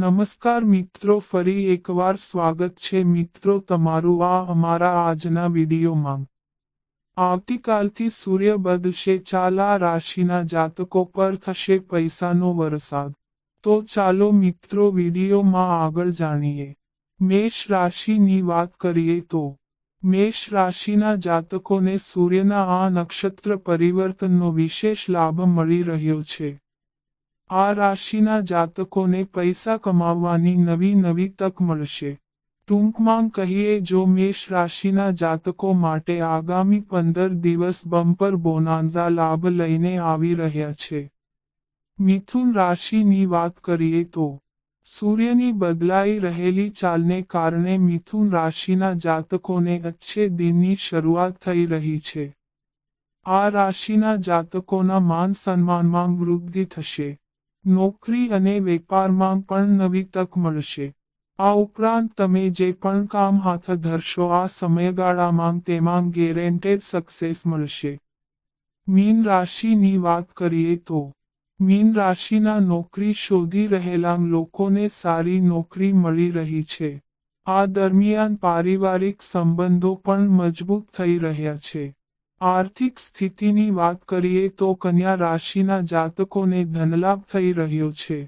નમસ્કાર મિત્રો, ફરી એકવાર સ્વાગત છે મિત્રો તમારું આ અમારા આજના વિડીયોમાં। આવતીકાલથી સૂર્ય બદલશે, ચાલ આ રાશિના જાતકો પર થશે પૈસાનો વરસાદ। તો ચાલો મિત્રો વિડીયોમાં આગળ જાણીએ। મેષ રાશિની વાત કરીએ તો મેષ રાશિના જાતકોને સૂર્યના આ નક્ષત્ર પરિવર્તનનો વિશેષ લાભ મળી રહ્યો છે। આ રાશિના જાતકોને પૈસા કમાવવાની નવી તક મળશે। ટૂંકમાં કહીએ જો મેષ રાશિના જાતકો માટે આગામી 15 દિવસ બમ્પર બોનાન્ઝા લાભ લઈને આવી રહ્યા છે। મિથુન રાશિની વાત કરીએ તો સૂર્યની બદલાઈ રહેલી ચાલને કારણે મિથુન રાશિના જાતકોને अच्छे દિનની શરૂઆત થઈ રહી છે। આ રાશિના જાતકોના માન સન્માનમાં વૃદ્ધિ થશે। નોકરી અને વેપારમાં પણ નવી તક મળશે। આ ઉપરાંત તમે જે પણ કામ હાથ ધરશો આ સમયગાળામાં તેમાં ગેરેન્ટેડ સક્સેસ મળશે। મીન રાશિની વાત કરીએ તો મીન રાશિના નોકરી શોધી રહેલા લોકોને સારી નોકરી મળી રહી છે। આ દરમિયાન પારિવારિક સંબંધો પણ મજબૂત થઈ રહ્યા છે। આર્થિક સ્થિતિની વાત કરીએ તો કન્યા રાશિના જાતકોને ધનલાભ થઈ રહ્યો છે।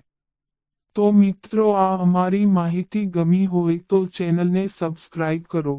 તો મિત્રો આ અમારી માહિતી ગમી હોય તો ચેનલને સબસ્ક્રાઇબ કરો।